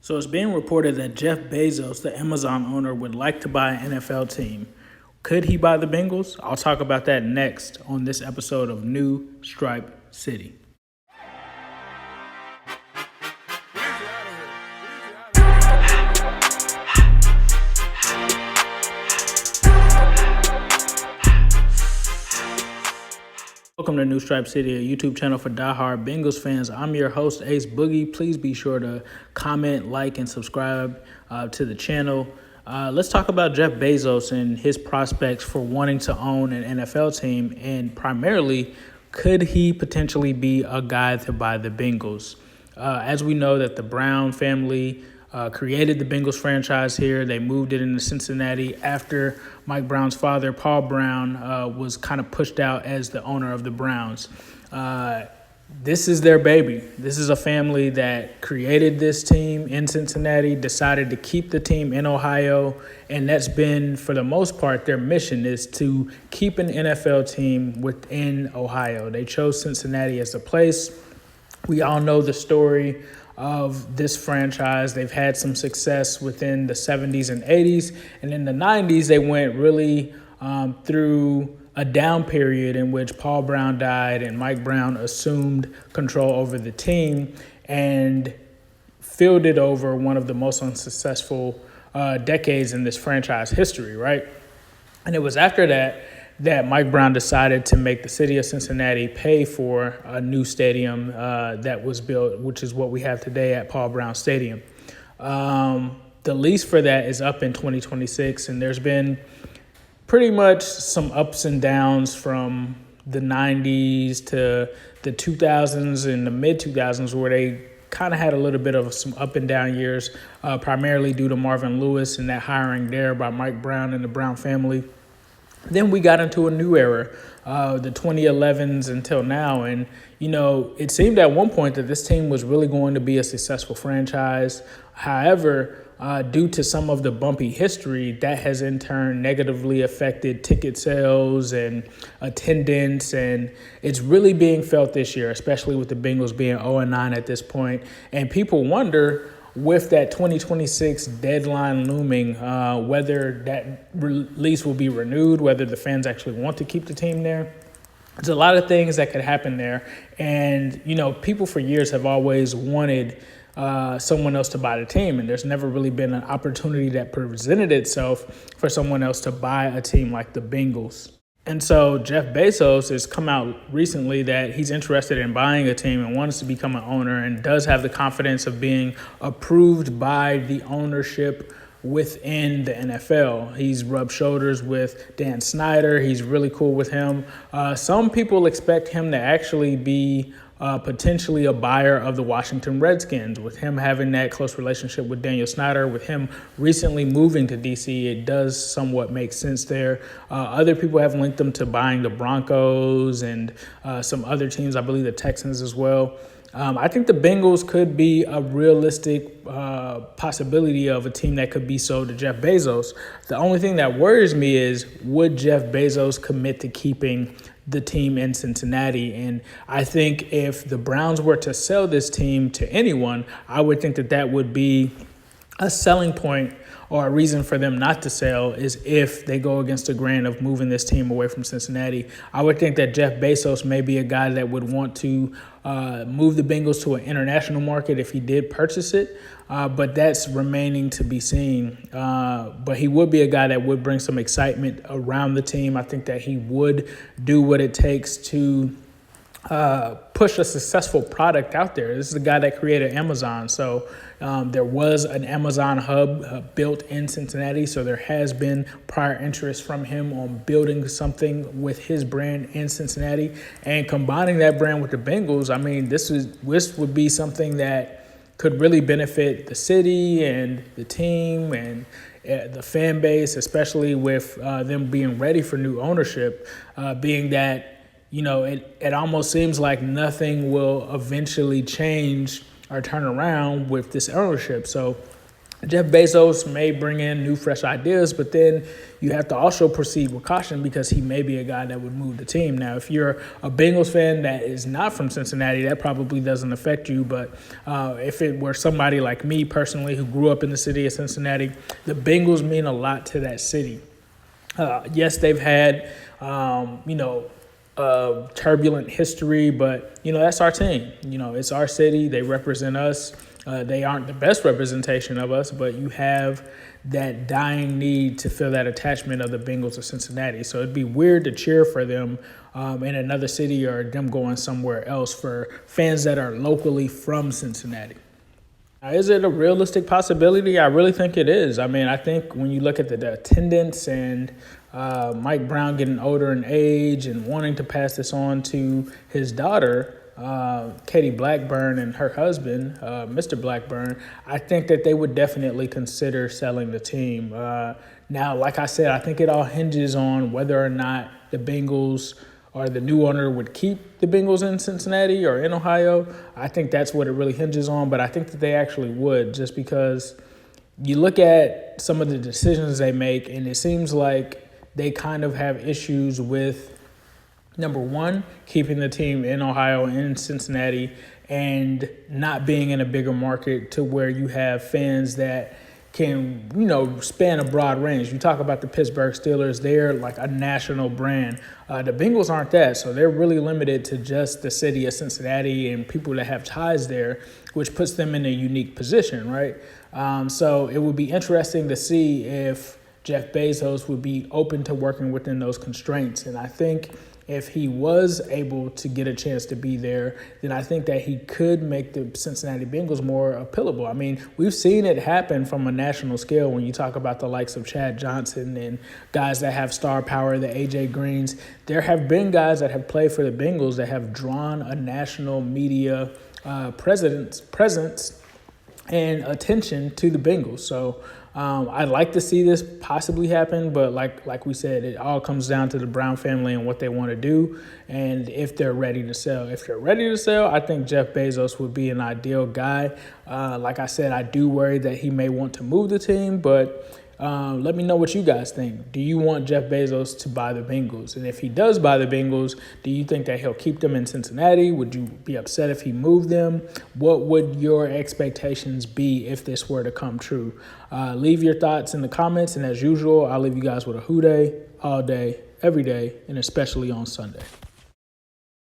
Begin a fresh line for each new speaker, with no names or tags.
So it's being reported that Jeff Bezos, the Amazon owner, would like to buy an NFL team. Could he buy the Bengals? I'll talk about that next on this episode of New Stripe City. Welcome to New Stripe City, a YouTube channel for diehard Bengals fans. I'm your host, Ace Boogie. Please be sure to comment, like, and subscribe to the channel. Let's talk about Jeff Bezos and his prospects for wanting to own an NFL team, and primarily, could he potentially be a guy to buy the Bengals? As we know that the Brown family created the Bengals franchise here. They moved it into Cincinnati after Mike Brown's father, Paul Brown, was kind of pushed out as the owner of the Browns. This is their baby. This is a family that created this team in Cincinnati, decided to keep the team in Ohio, and that's been, for the most part, their mission is to keep an NFL team within Ohio. They chose Cincinnati as the place. We all know the story of this franchise. They've had some success within the 70s and 80s. And in the 90s, they went really through a down period in which Paul Brown died and Mike Brown assumed control over the team and fielded over one of the most unsuccessful decades in this franchise history, right? And it was after that Mike Brown decided to make the city of Cincinnati pay for a new stadium that was built, which is what we have today at Paul Brown Stadium. The lease for that is up in 2026, and there's been pretty much some ups and downs from the 90s to the 2000s and the mid-2000s where they kind of had a little bit of some up and down years, primarily due to Marvin Lewis and that hiring there by Mike Brown and the Brown family. Then we got into a new era, the 2011s until now. And, you know, it seemed at one point that this team was really going to be a successful franchise. However, due to some of the bumpy history, that has in turn negatively affected ticket sales and attendance. And it's really being felt this year, especially with the Bengals being 0-9 at this point. And people wonder, with that 2026 deadline looming, whether that lease will be renewed, whether the fans actually want to keep the team there. There's a lot of things that could happen there. And, you know, people for years have always wanted someone else to buy the team, and there's never really been an opportunity that presented itself for someone else to buy a team like the Bengals. And so Jeff Bezos has come out recently that he's interested in buying a team and wants to become an owner and does have the confidence of being approved by the ownership within the NFL. He's rubbed shoulders with Dan Snyder. He's really cool with him. Some people expect him to actually be potentially a buyer of the Washington Redskins. With him having that close relationship with Daniel Snyder, with him recently moving to D.C., it does somewhat make sense there. Other people have linked him to buying the Broncos and some other teams, I believe the Texans as well. I think the Bengals could be a realistic possibility of a team that could be sold to Jeff Bezos. The only thing that worries me is, would Jeff Bezos commit to keeping the team in Cincinnati? And I think if the Browns were to sell this team to anyone, I would think that that would be a selling point or a reason for them not to sell, is if they go against the grain of moving this team away from Cincinnati. I would think that Jeff Bezos may be a guy that would want to move the Bengals to an international market if he did purchase it, but that's remaining to be seen. But he would be a guy that would bring some excitement around the team. I think that he would do what it takes to push a successful product out there. This is the guy that created Amazon. So there was an Amazon hub built in Cincinnati. So there has been prior interest from him on building something with his brand in Cincinnati and combining that brand with the Bengals. I mean, this would be something that could really benefit the city and the team and the fan base, especially with them being ready for new ownership, being that, you know, it almost seems like nothing will eventually change or turn around with this ownership. So Jeff Bezos may bring in new, fresh ideas, but then you have to also proceed with caution because he may be a guy that would move the team. Now, if you're a Bengals fan that is not from Cincinnati, that probably doesn't affect you. But if it were somebody like me personally who grew up in the city of Cincinnati, the Bengals mean a lot to that city. Yes, they've had, turbulent history, but, that's our team. It's our city. They represent us. They aren't the best representation of us, but you have that dying need to feel that attachment of the Bengals of Cincinnati. So it'd be weird to cheer for them in another city or them going somewhere else for fans that are locally from Cincinnati. Now, is it a realistic possibility? I really think it is. I mean, I think when you look at the attendance and Mike Brown getting older in age and wanting to pass this on to his daughter, Katie Blackburn, and her husband, Mr. Blackburn, I think that they would definitely consider selling the team. Now, like I said, I think it all hinges on whether or not the Bengals or the new owner would keep the Bengals in Cincinnati or in Ohio. I think that's what it really hinges on, but I think that they actually would, just because you look at some of the decisions they make, and it seems like they kind of have issues with, number one, keeping the team in Ohio and in Cincinnati and not being in a bigger market to where you have fans that can, span a broad range. You talk about the Pittsburgh Steelers, they're like a national brand. The Bengals aren't that, so they're really limited to just the city of Cincinnati and people that have ties there, which puts them in a unique position, right? So it would be interesting to see if Jeff Bezos would be open to working within those constraints. And I think if he was able to get a chance to be there, then I think that he could make the Cincinnati Bengals more appealable. I mean, we've seen it happen from a national scale when you talk about the likes of Chad Johnson and guys that have star power, the A.J. Greens. There have been guys that have played for the Bengals that have drawn a national media presence and attention to the Bengals. So I'd like to see this possibly happen, but like we said, it all comes down to the Brown family and what they want to do and if they're ready to sell. If they're ready to sell, I think Jeff Bezos would be an ideal guy. Like I said, I do worry that he may want to move the team, but let me know what you guys think. Do you want Jeff Bezos to buy the Bengals? And if he does buy the Bengals, do you think that he'll keep them in Cincinnati? Would you be upset if he moved them? What would your expectations be if this were to come true? Leave your thoughts in the comments. And as usual, I'll leave you guys with a who day all day, every day, and especially on Sunday.